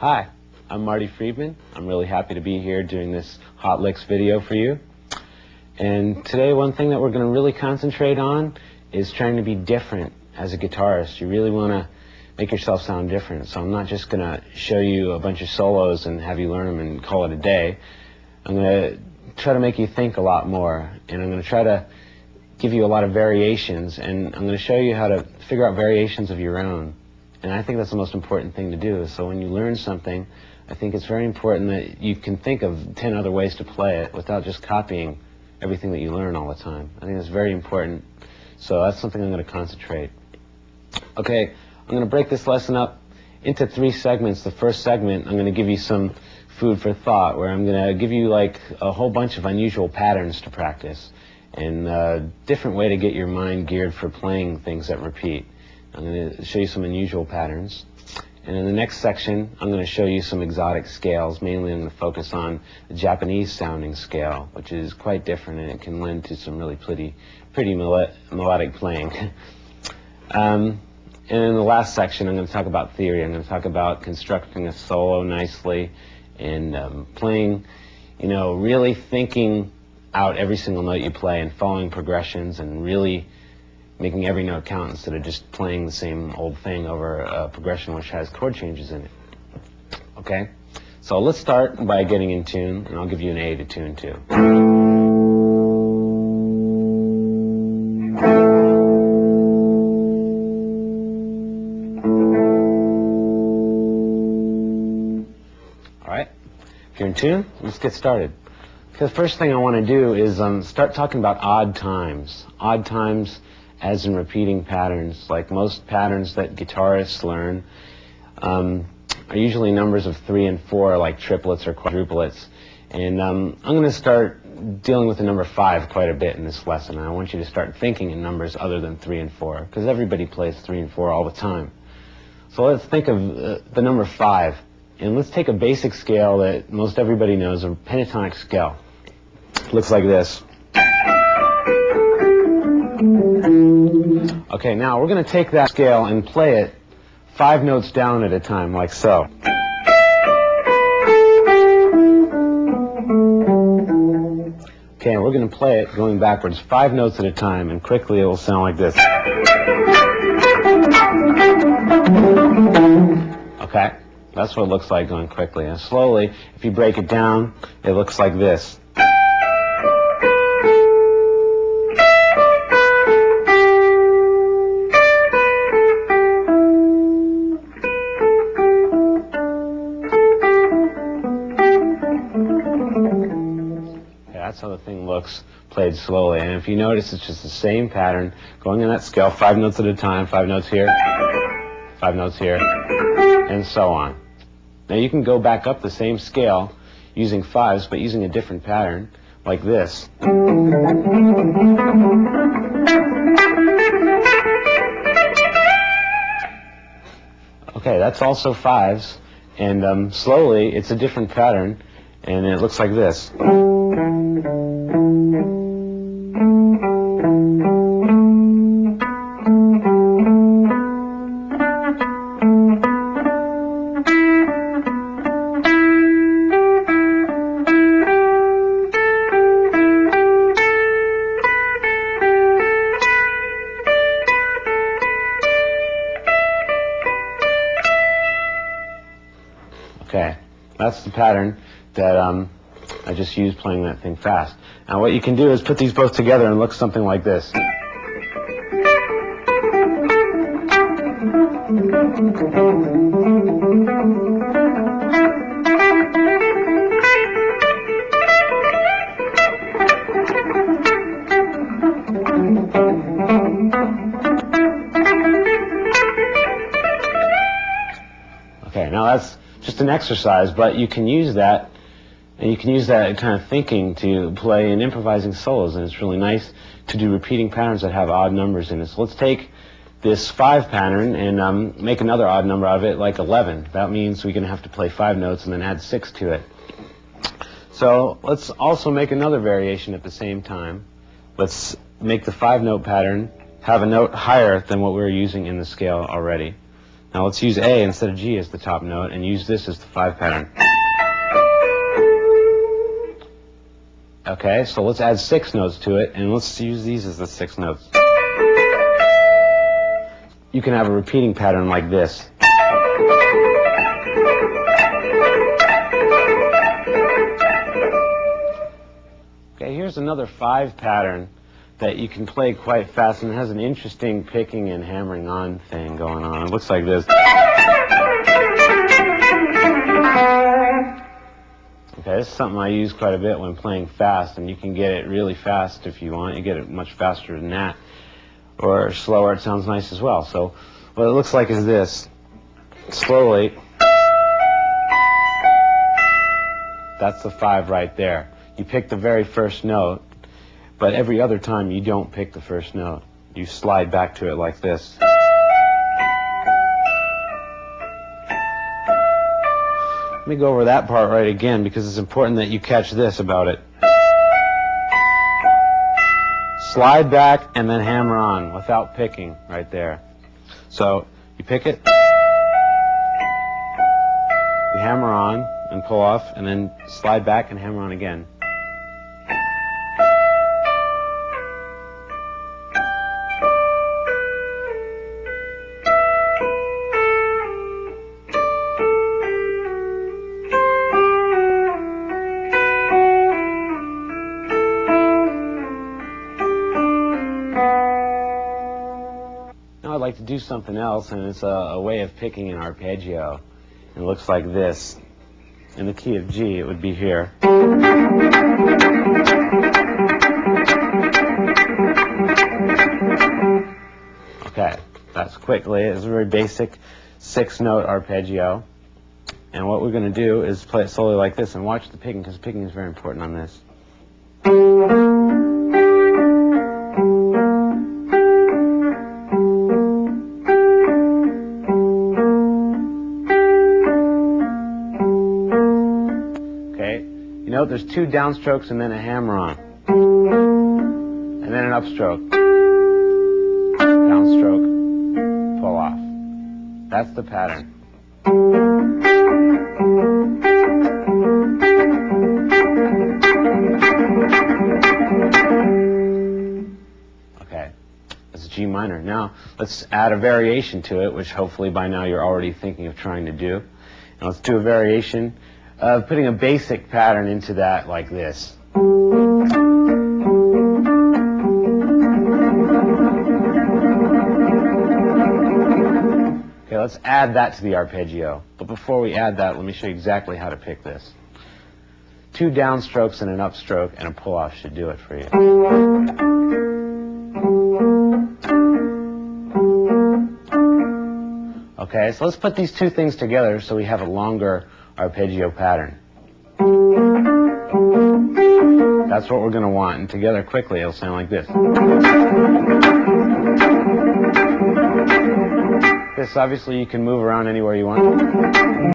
Hi, I'm Marty Friedman. I'm really happy to be here doing this Hot Licks video for you. And today one thing that we're going to really concentrate on is trying to be different as a guitarist. You really want to make yourself sound different. So I'm not just going to show you a bunch of solos and have you learn them and call it a day. I'm going to try to make you think a lot more, and I'm going to try to give you a lot of variations, and I'm going to show you how to figure out variations of your own. And I think that's the most important thing to do. So when you learn something, I think it's very important that you can think of 10 other ways to play it without just copying everything that you learn all the time. I think that's very important. So that's something I'm going to concentrate. Okay, I'm going to break this lesson up into 3 segments. The first segment, I'm going to give you some food for thought, where I'm going to give you like a whole bunch of unusual patterns to practice and a different way to get your mind geared for playing things that repeat. I'm going to show you some unusual patterns. And in the next section, I'm going to show you some exotic scales. Mainly I'm going to focus on the Japanese sounding scale, which is quite different, and it can lend to some really pretty melodic playing. And in the last section, I'm going to talk about theory. I'm going to talk about constructing a solo nicely and playing, you know, really thinking out every single note you play and following progressions and really making every note count instead of just playing the same old thing over a progression which has chord changes in it. Okay? So let's start by getting in tune, and I'll give you an A to tune to. All right? If you're in tune, let's get started. The first thing I want to do is start talking about odd times. Odd times as in repeating patterns. Like most patterns that guitarists learn are usually numbers of 3 and 4, like triplets or quadruplets. And I'm going to start dealing with the number 5 quite a bit in this lesson. And I want you to start thinking in numbers other than 3 and 4, because everybody plays 3 and 4 all the time. So let's think of the number 5. And let's take a basic scale that most everybody knows, a pentatonic scale. It looks like this. Okay, now we're going to take that scale and play it 5 notes down at a time, like so. Okay, and we're going to play it going backwards 5 notes at a time, and quickly it will sound like this. Okay, that's what it looks like going quickly. And slowly, if you break it down, it looks like this. That's how the thing looks played slowly. And if you notice, it's just the same pattern going in that scale, 5 notes at a time, 5 notes here, 5 notes here, and so on. Now you can go back up the same scale using 5s, but using a different pattern, like this. Okay, that's also 5s, and slowly it's a different pattern, and it looks like this. That's the pattern that I just used playing that thing fast. Now what you can do is put these both together and look something like this. Okay, now that's just an exercise, but you can use that, and you can use that kind of thinking to play in improvising solos, and it's really nice to do repeating patterns that have odd numbers in it. So let's take this 5 pattern and make another odd number out of it, like 11. That means we're going to have to play 5 notes and then add 6 to it. So let's also make another variation at the same time. Let's make the 5-note pattern have a note higher than what we were using in the scale already. Now let's use A instead of G as the top note and use this as the 5 pattern. Okay, so let's add 6 notes to it, and let's use these as the 6 notes. You can have a repeating pattern like this. Okay, here's another 5 pattern that you can play quite fast, and it has an interesting picking and hammering on thing going on. It looks like this. Okay, this is something I use quite a bit when playing fast, and you can get it really fast if you want. You get it much faster than that. Or slower, it sounds nice as well. So what it looks like is this. Slowly. That's the 5 right there. You pick the very first note, but every other time you don't pick the first note. You slide back to it like this. Let me go over that part right again, because it's important that you catch this about it. Slide back and then hammer on without picking right there. So you pick it, you hammer on and pull off, and then slide back and hammer on again. I'd like to do something else, and it's a way of picking an arpeggio. It looks like this. In the key of G, it would be here. Okay, that's quickly. It's a very basic 6-note arpeggio. And what we're going to do is play it slowly like this, and watch the picking, because picking is very important on this. You know, there's 2 downstrokes and then a hammer on. And then an upstroke. Downstroke, pull off. That's the pattern. Okay, that's G minor. Now, let's add a variation to it, which hopefully by now you're already thinking of trying to do. And let's do a variation of putting a basic pattern into that like this. Okay, let's add that to the arpeggio. But before we add that, let me show you exactly how to pick this. 2 downstrokes and an upstroke and a pull-off should do it for you. Okay, so let's put these 2 things together so we have a longer arpeggio pattern. That's what we're going to want, and together quickly it'll sound like this. This obviously you can move around anywhere you want.